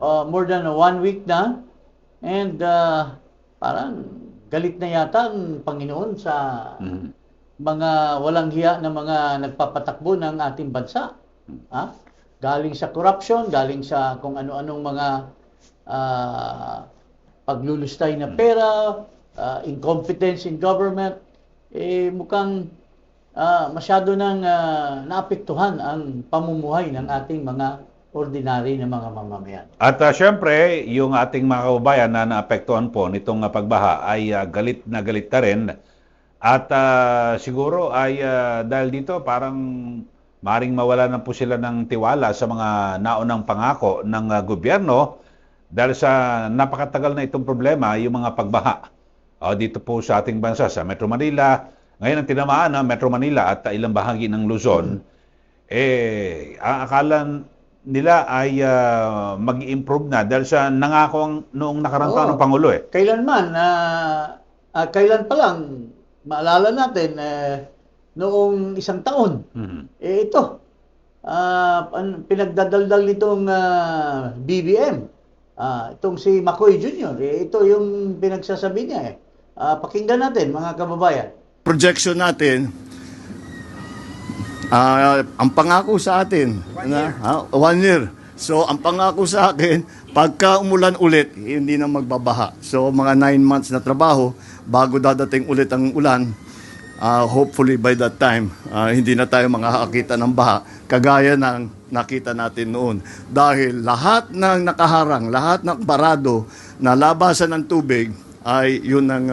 more than 1 week na. And parang galit na yata ang Panginoon sa mga walang hiya na mga nagpapatakbo ng ating bansa. Ha? Galing sa corruption, galing sa kung ano-anong mga paglulustay na pera, incompetence in government, mukhang masyado nang naapektuhan ang pamumuhay ng ating mga ordinary na mga mamamayan. At syempre, yung ating mga kababayan na naapektuhan po nitong pagbaha ay galit na galit na rin. At siguro ay dahil dito parang maring mawala na po sila ng tiwala sa mga naunang pangako ng gobyerno dahil sa napakatagal na itong problema, yung mga pagbaha dito po sa ating bansa, sa Metro Manila. Ngayon ang tinamaan ng Metro Manila at ilang bahagi ng Luzon, akala nila ay mag-improve na dahil sa nangako noong nakarang taon ng Pangulo Kailanman, kailan pa lang, maalala natin, noong isang taon, ito, pinagdadaldal nitong BBM, itong si McCoy Jr., ito yung pinagsasabi niya pakinggan natin mga kababayan. Projection natin, ang pangako sa atin, 1 year. So, ang pangako sa akin, pagka umulan ulit, hindi na magbabaha. So, mga 9 months na trabaho, bago dadating ulit ang ulan, hopefully by that time, hindi na tayo makakakita ng baha, kagaya ng nakita natin noon. Dahil lahat ng nakaharang, lahat ng barado na labasan ng tubig, ay yun ang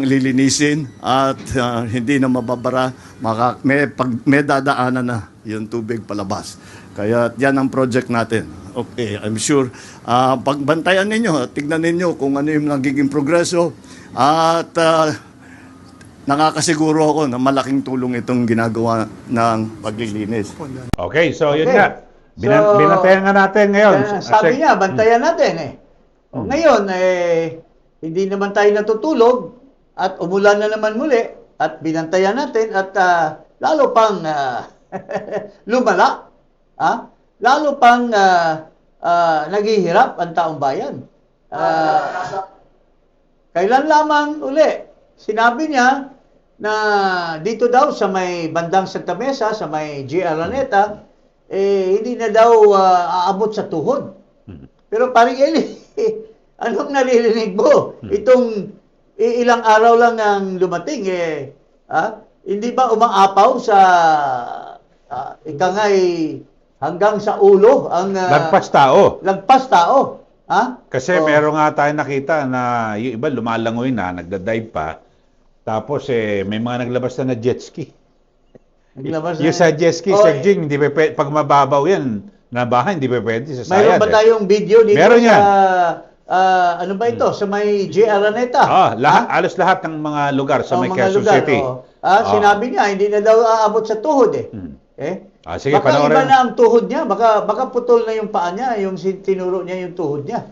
lilinisin at hindi na mababara, may dadaanan na yung tubig palabas. Kaya yan ang project natin. Okay, I'm sure pagbantayan ninyo, tignan ninyo kung ano yung nagiging progreso at nakakasiguro ako na malaking tulong itong ginagawa ng paglilinis. Okay, so yun nga. Binantayan nga natin ngayon. Sabi niya, bantayan natin Ngayon, hindi naman tayo natutulog at umulan na naman muli at binantayan natin at lalo pang lumala, lalo pang naghihirap ang taong bayan. Kailan lamang uli, sinabi niya na dito daw sa may bandang Santa Mesa, sa may G. Araneta, hindi na daw aabot sa tuhod. Pero paring Eli, anong naririnig mo? Itong ilang araw lang nang lumating, hindi ba umaapaw sa ikangay hanggang sa ulo ang lagpas tao. Lagpas tao. Kasi meron nga tayo nakita na yung iba lumalangoy na, nagda-dive pa. Tapos may mga naglabas na jet ski. Yung sa jet ski, Sir Jing, hindi pag mababaw yan, na bahay, hindi pa pwede sa sayad. Mayroon ba tayong video dito meron sa, yan. ano ba ito? Sa may J. Araneta? Alos lahat ng mga lugar sa may Quezon City. Sinabi niya, hindi na daw aabot sa tuhod Sige, baka iba na ang tuhod niya, baka putol na yung paa niya, yung tinuro niya yung tuhod niya.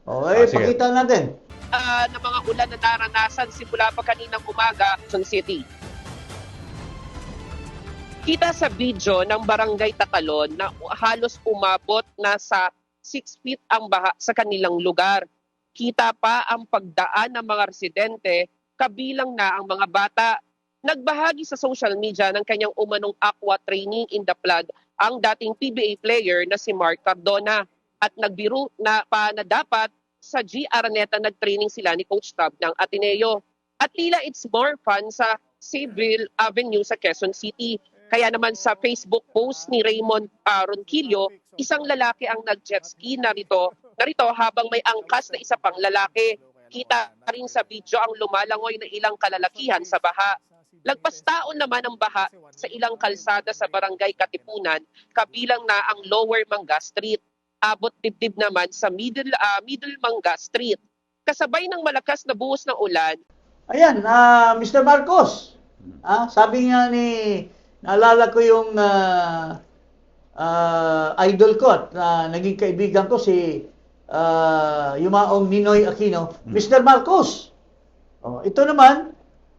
Pakita natin. Ng mga ulan na naranasan simula pa kaninang umaga sa City. Kita sa video ng Barangay Tatalon na halos umabot na sa 6 feet ang baha sa kanilang lugar. Kita pa ang pagdaan ng mga residente, kabilang na ang mga bata. Nagbahagi sa social media ng kanyang umanong aqua training in the flood ang dating PBA player na si Mark Cardona at nagbiro na dapat sa G. Araneta nag-training sila ni Coach Tab ng Ateneo. At tila it's more fun sa Seville Avenue sa Quezon City. Kaya naman sa Facebook post ni Raymond Ronquillo, isang lalaki ang nag-jet ski narito habang may angkas na isa pang lalaki. Kita rin sa video ang lumalangoy na ilang kalalakihan sa baha. Lagpas taon naman ang baha sa ilang kalsada sa Barangay Katipunan, kabilang na ang Lower Manga Street. Abot dibdib naman sa Middle Manga Street. Kasabay ng malakas na buhos ng ulan. Ayan, Mr. Marcos. Sabi nga naalala ko yung idol ko at naging kaibigan ko si yumaong Ninoy Aquino. Mr. Marcos. Ito naman,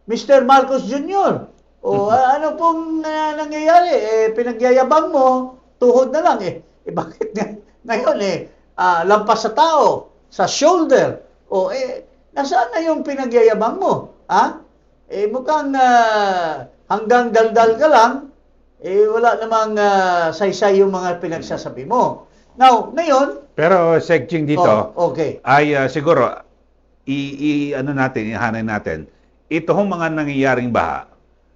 Mr. Marcos Jr. Ano pong nangyayari? Pinagyayabang mo, tuhod na lang Bakit nga Ngayon lampas sa tao, sa shoulder. O nasaan na yung pinagyayabang mo? Ha? Mukhang hanggang daldal ka lang, wala namang saysay yung mga pinagsasabi mo. Now, ngayon, Pero Sek Ching dito, okay. ay siguro ano natin, ihanay natin. Ito hong mga nangyayaring baha,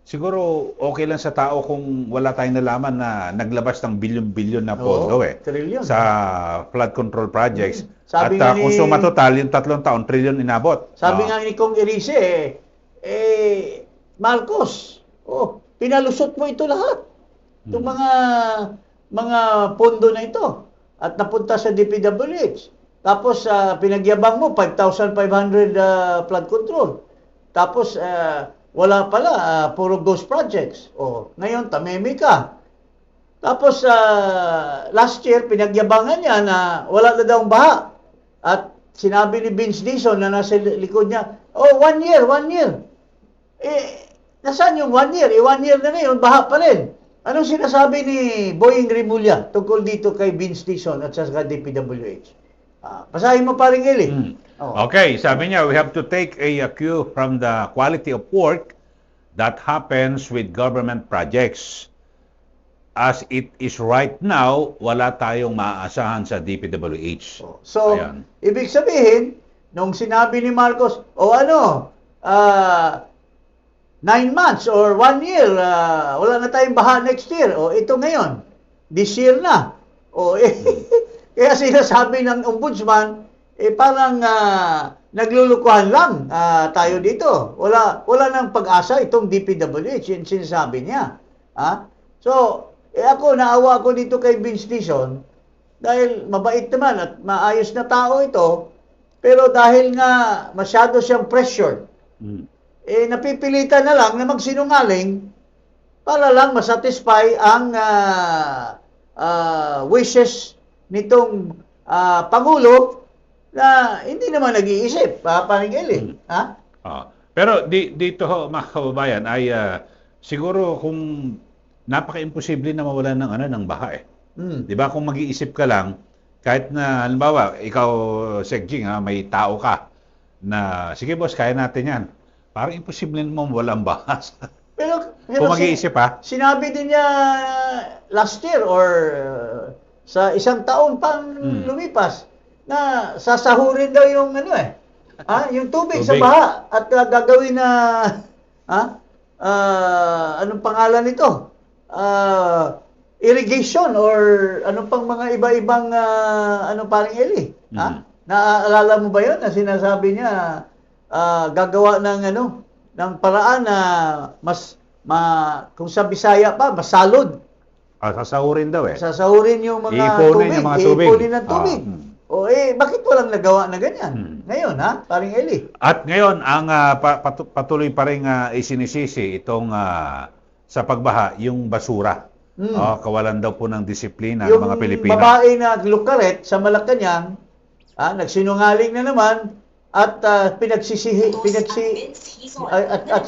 siguro okay lang sa tao kung wala tayong nalaman na naglabas ng bilyon-bilyon na pondo trillion. sa flood control projects. Sabi At nga ni- kung suma total, yung 3 taon, trilyon inabot. Sabi nga ni Kong Erice, Marcos, pinalusot mo ito lahat. Itong mga pondo na ito. At napunta sa DPWH. Tapos pinagyabang mo 5,500 flood control. Tapos wala pala, puro ghost projects. Ngayon tamemi ka. Tapos last year pinagyabangan niya na wala na daw baha. At sinabi ni Vince Dizon na nasa likod niya, 1 year. Nasaan yung 1 year? 1 year na ngayon, baha pa rin. Anong sinasabi ni Boying Rimulya tungkol dito kay Vince Dizon at sa DPWH? Basahin mo paring Eli. Okay, sabi niya, we have to take a cue from the quality of work that happens with government projects. As it is right now, wala tayong maaasahan sa DPWH. So, Ayan. ibig sabihin, nung sinabi ni Marcos, 9 months or 1 year, wala na tayong baha next year. Ito ngayon, this year na. Kaya sinasabi ng ombudsman, parang naglulukuhan lang tayo dito. Wala nang pag-asa itong DPWH, yung sinasabi niya. So, ako, naawa ako dito kay Vince Dizon dahil mabait naman at maayos na tao ito, pero dahil nga masyado siyang pressured, napipilitan na lang na magsinungaling para lang masatisfy ang wishes nitong Pangulo na hindi naman nag-iisip, paring Eli. Pero dito ho, mga kababayan, ay siguro kung napaka-imposible na mawalan ng baha Di ba kung mag-iisip ka lang, kahit na, halimbawa, ikaw, Sek Jing, may tao ka na, sige boss, kaya natin yan. Parang imposible naman walang baha. Pero Kung mag-iisip sinabi din niya last year or sa isang taon pang lumipas na sasahurin daw yung yung tubig sa baha at gagawin na anong pangalan nito? Irrigation or ano pang mga iba-ibang paring Eli. Naaalala mo ba 'yon na sinasabi niya gagawa ng ng paraan na kung sa Bisaya pa, masalod. Sasahurin daw Sasahurin yung mga tubig. Iipunin ng tubig. Bakit walang nagawa na ganyan? Ngayon, paring Eli. At ngayon, ang patuloy pa rin isinisisi itong sa pagbaha, yung basura. Kawalan daw po ng disiplina ng mga Pilipino. Yung babae na lukaret sa Malacanang, nagsinungaling na naman, at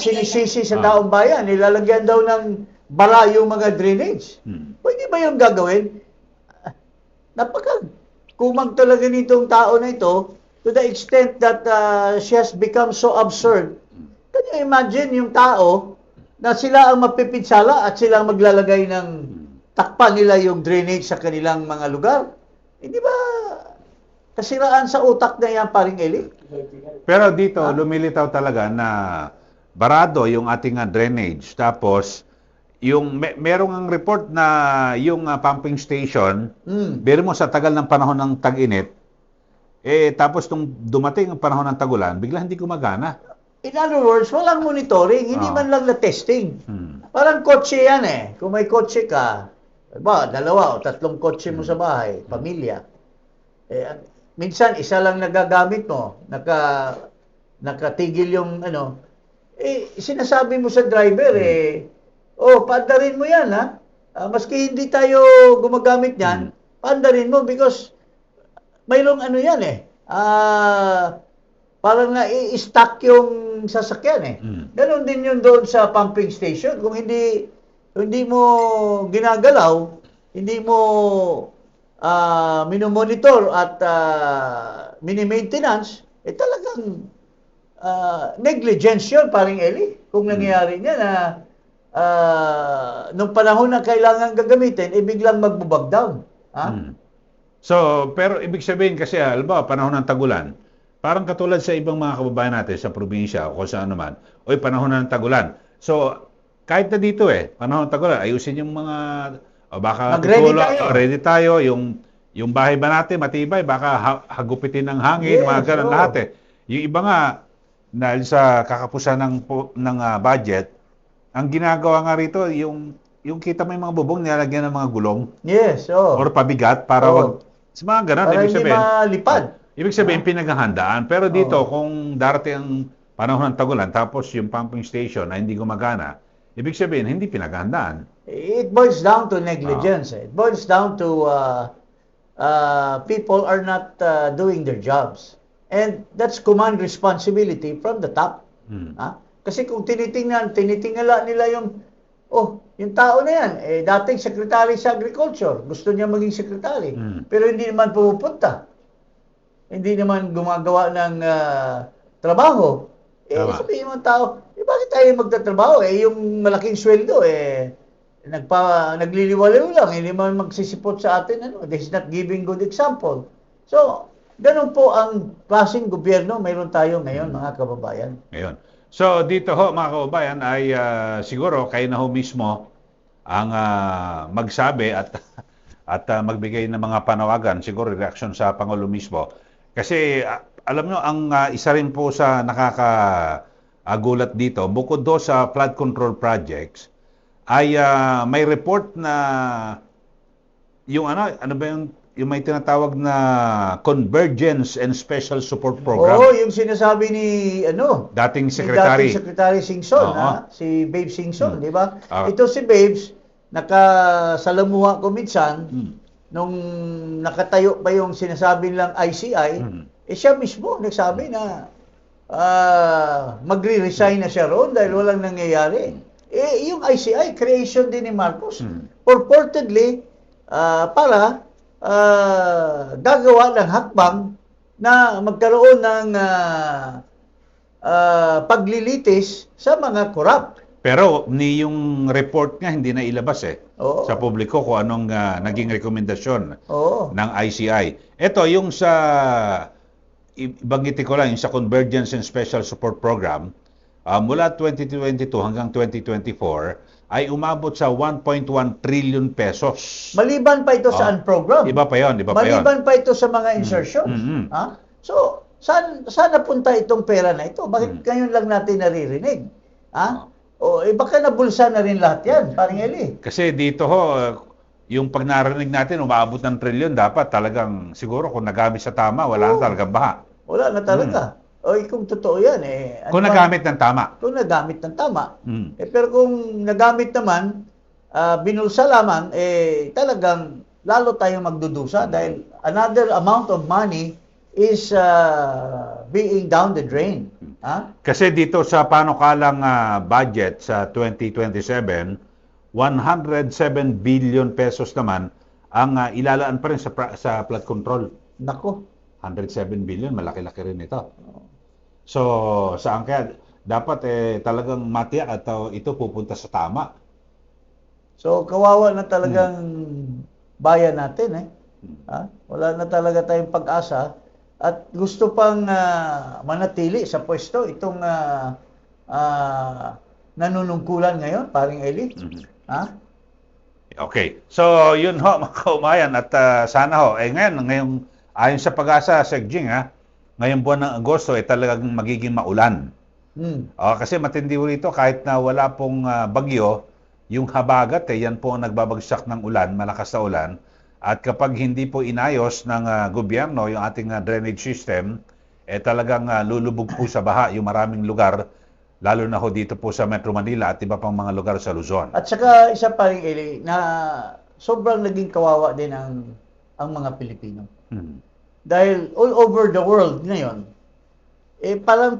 sinisisi sa taong bayan, nilalagyan daw ng bara yung mga drainage. Pwede ba yung gagawin? Kumang talaga nitong tao na ito to the extent that she has become so absurd. Can you imagine yung tao na sila ang mapipinsala at sila ang maglalagay ng takpan nila yung drainage sa kanilang mga lugar? Hindi ba kasiraan sa utak na yan, paring Eli? Pero dito, lumilitaw talaga na barado yung ating drainage. Tapos, merong ang report na yung pumping station, biro mo sa tagal ng panahon ng tag-init, tapos nung dumating ang panahon ng tagulan, bigla hindi gumagana. In other words, walang monitoring, hindi man lang na testing. Parang kotse yan Kung may kotse ka, 2 o 3 kotse mo sa bahay, pamilya. Minsan, isa lang nagagamit mo, nakatigil yung sinasabi mo sa driver, paandarin mo yan, maski hindi tayo gumagamit yan, paandarin mo because mayroong yan parang na-i-stack yung sasakyan Ganon din yun doon sa pumping station. Kung hindi mo ginagalaw, hindi mo minomonitor at mini-maintenance, talagang negligence yun, paring Eli. Kung nangyayari niya na nung panahon na kailangan gagamitin, biglang magbubag down. Ha? So, pero ibig sabihin kasi, halimbawa, panahon ng tagulan, parang katulad sa ibang mga kababayan natin sa probinsya o kung saan naman, oy, panahon na ng tagulan. So, kahit na dito panahon ng tagulan, ayusin yung mga, o baka Mag-ready tutulog, tayo. ready tayo, yung bahay ba natin matibay, baka hagupitin ng hangin, Yes, mga ganun oo. lahat Yung iba nga, dahil sa kakapusan ng budget, ang ginagawa nga rito, yung kita mo yung mga bubong, nilalagyan ng mga gulong Yes, oh. or pabigat para Oo. wag sa mga ganun, Para ibig hindi sabihin. malipad. Ibig sabihin, pinaghahandaan. Pero dito, kung darating ang panahon ng tagulan, tapos yung pumping station na hindi gumagana, ibig sabihin, hindi pinaghahandaan. It boils down to negligence. It boils down to people are not doing their jobs. And that's command responsibility from the top. Ha? Kasi kung tinitingala nila yung tao na yan, dating secretary sa agriculture, gusto niya maging secretary, pero hindi naman pumupunta. Hindi naman gumagawa ng trabaho. Tama. Sabihin mo tao, bakit tayo magtatrabaho? Yung malaking sweldo, nagliliwalaw lang, hindi man magsisipot sa atin, this is not giving good example. So, ganun po ang klaseng gobyerno mayroon tayo ngayon, mga kababayan. Ngayon. So, dito ho, mga kababayan, ay siguro kayo na ho mismo ang magsabi at magbigay ng mga panawagan, siguro reaksyon sa Pangulo mismo. Kasi, alam nyo, ang isa rin po sa nakakagulat dito, bukod do sa flood control projects, ay may report na yung ano ba yung may tinatawag na Convergence and Special Support Program. Oo, yung sinasabi ni Dating ni Secretary. dating Secretary Singson, Oo. si Babes Singson, di ba? Ah. Ito si Babes, nakasalamuha ko minsan, nung nakatayo pa yung sinasabi nilang ICI, siya mismo nagsabi na magre-resign na siya roon dahil walang nangyayari. Yung ICI, creation din ni Marcos. Purportedly, para gagawa ng hakbang na magkaroon ng paglilitis sa mga corrupt. Pero ni yung report nga hindi na ilabas Oo. sa publiko kung anong naging rekomendasyon Oo. ng ICI. Ito yung sa ibanggiti ko lang yung sa Convergence and Special Support Program mula 2022 hanggang 2024 ay umabot sa 1.1 trillion pesos. Maliban pa ito sa unprogram. Iba pa 'yon, Maliban pa ito sa mga insertions. Ha? So, saan napunta itong pera na ito? Bakit ngayon lang natin naririnig? Ha? Baka nabulsa na rin lahat yan, paring Eli. Kasi dito ho, yung pag narinig natin, umabot ng trilyon, dapat talagang siguro kung nagamit sa tama, wala na talagang baha. Wala na talaga. Kung totoo yan, Kung nagamit ng tama. Kung nagamit ng tama. Pero kung nagamit naman, binulsa lamang, talagang lalo tayong magdudusa dahil another amount of money is being down the drain. Ha? Kasi dito sa panukalang budget sa 2027, 107 billion pesos naman ang ilalaan pa rin sa flood control. Nako. 107 billion, malaki-laki rin ito. So, saan kaya dapat talagang matiyak at ito pupunta sa tama. So, kawawa na talagang bayan natin. Ha? Wala na talaga tayong pag-asa at gusto pang manatili sa pwesto itong nanunungkulan ngayon, paring Eli. Ha? Okay. So, yun ho, mga kaumayan. At sana ho, ngayon, ayon sa Pag-asa, Segjing, ngayong buwan ng Agosto, talagang magiging maulan. Kasi matindi ho rito, kahit na wala pong bagyo, yung habagat, yan po ang nagbabagsak ng ulan, malakas na ulan. At kapag hindi po inayos ng gobyerno yung ating drainage system, talagang lulubog po sa baha yung maraming lugar, lalo na ho dito po sa Metro Manila at iba pang mga lugar sa Luzon. At saka isa pa rin, Eli, na sobrang naging kawawa din ang mga Pilipino. Dahil all over the world ngayon, parang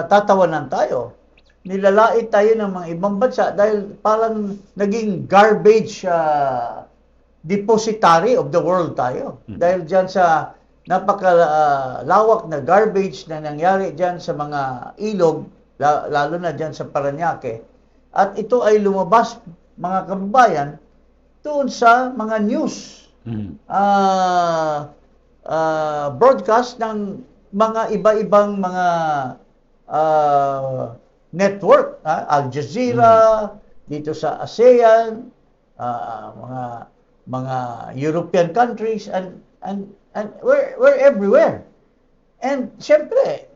tatawanan tayo. nilalait tayo ng mga ibang bansa dahil parang naging garbage depositary of the world tayo. Dahil dyan sa napakalawak na garbage na nangyari dyan sa mga ilog, lalo na dyan sa Parañaque. At ito ay lumabas, mga kababayan, doon sa mga news. Broadcast ng mga iba-ibang mga network, Al Jazeera, dito sa ASEAN, mga European countries, and we're everywhere. And syempre,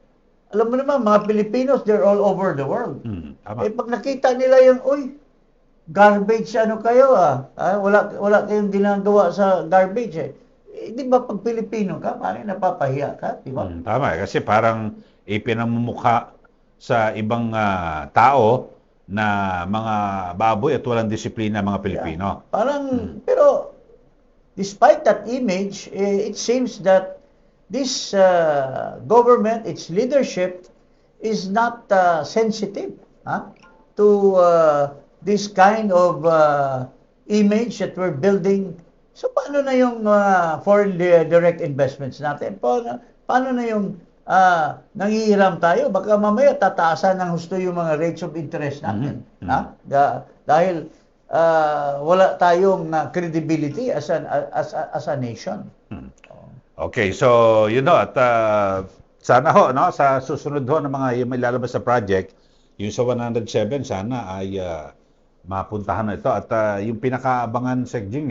alam mo naman, mga Pilipinos, they're all over the world. Tama. Pag nakita nila yung, garbage kayo wala kayong ginagawa sa garbage di ba pag Pilipino ka, parang napapahiya ka, di ba? Tama, kasi parang ipinamumukha sa ibang tao na mga baboy at walang disiplina mga Pilipino. Parang, pero despite that image, it seems that this government, its leadership, is not sensitive to this kind of image that we're building. So, paano na yung foreign direct investments natin? Paano na yung nangihiram tayo? Baka mamaya tataasan ng husto yung mga rates of interest natin. Dahil wala tayong credibility as a nation. Okay, so at sana ho, no, sa susunod ho ng mga yung ilalabas sa project, yung sa 107 sana ay mapuntahan na ito. At yung pinakaabangan, Sec Jing,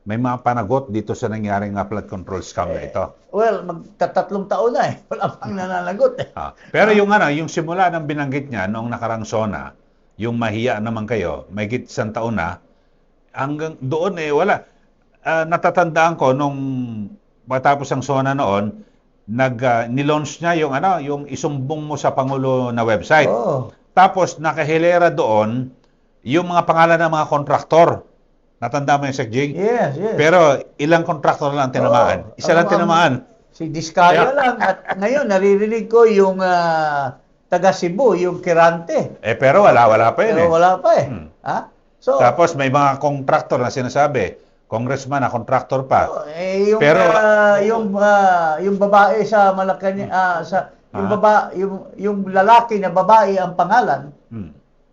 may mga panagot dito sa nangyaring flood control scam na ito. Well, magtatatlong taon na wala pang nananagot Pero yung simula ng binanggit niya noong nakarang SONA, yung mahiya naman kayo, may higit isang taon na, hanggang doon wala. Natatandaan ko nung matapos ang SONA noon, nilaunch niya yung isumbong mo sa Pangulo na website. Tapos nakahilera doon yung mga pangalan ng mga kontraktor. Natanda mo yung Sec Jing? Yes. Pero ilang kontraktor lang tinamaan? Isa lang tinamaan. Si Diskaya lang. At ngayon, naririnig ko yung taga Cebu, yung Kirante. Pero wala pa yun. Pero wala pa So, tapos may mga kontraktor na sinasabi, congressman na kontraktor pa. Yung babae sa Malacanang, yung lalaki na babae ang pangalan,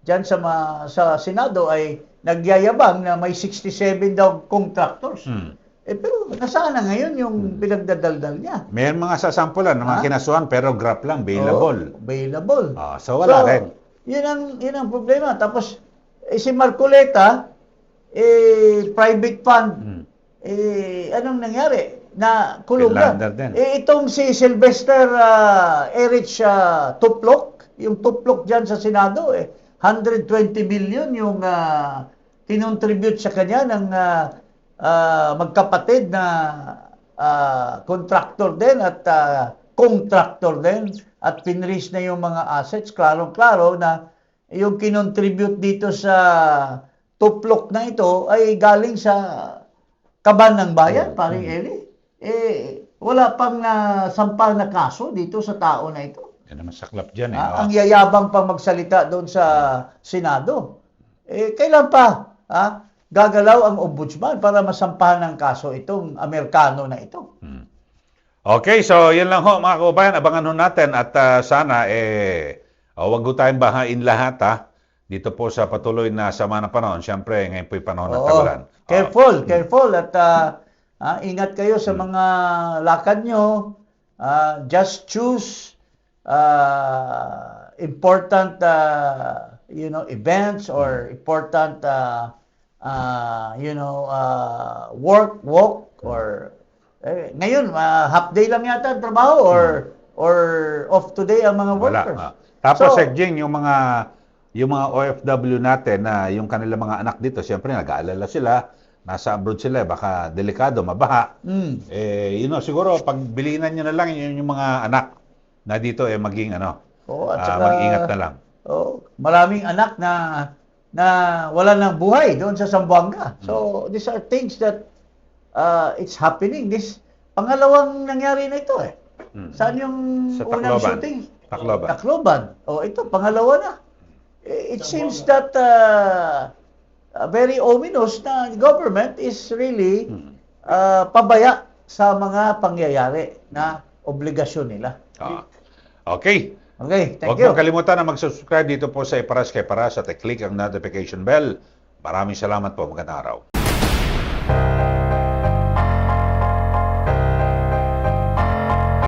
dyan sa Senado ay nagyayabang na may 67 daw contractors. Pero nasaan na ngayon yung pinagdadaldal niya? May mga sasampulan ng mga kinasuhan pero graph lang, bailable. Bailable. So wala rin. Yun ang problema. Tapos, si Marcoleta, private fund, anong nangyari? Na kulong na. Itong si Sylvester Erich Tuplok, yung Tuplok dyan sa Senado, 120 million yung kinontribute sa kanya ng magkapatid na contractor din at contractor din at pinris na yung mga assets. Klaro-klaro na yung kinontribute dito sa Tuplok na ito ay galing sa kaban ng bayan, paring Eli. Wala pang sampal na kaso dito sa tao na ito. Yan naman saklap dyan Ang yayabang pang magsalita doon sa Senado. Kailan pa gagalaw ang ombudsman para masampahan ng kaso itong Amerikano na ito? Okay, so yan lang ho mga kababayan. Abangan ho natin at sana wag ho tayong bahain lahat dito po sa patuloy na sama ng panahon. Siyempre, ngayon po'y panahon ng tagulan. Careful at ingat kayo sa mga lakad nyo. Just choose important events or important walk or ngayon half day lang yata ang trabaho or off today ang mga workers. Tapos Sec Jing, yung mga OFW natin na yung kanilang mga anak dito, siyempre nag-aalala sila, nasa abroad sila, baka delikado, mabaha. Siguro pagbilinan niyo na lang yung mga anak na dito maging mag-ingat na lang. Maraming anak na wala ng buhay doon sa Zamboanga. So these are things that it's happening. This pangalawang nangyari na ito Saan yung sa unang Tacloban. shooting? Tacloban. Ito pangalawa na. it seems that very ominous na government is really pabaya sa mga pangyayari na obligasyon nila. Okay. Okay, thank Huwag you. mong kalimutan na mag-subscribe dito po sa Iparas kay Paras at i-click ang notification bell. Maraming salamat po. Magandang araw.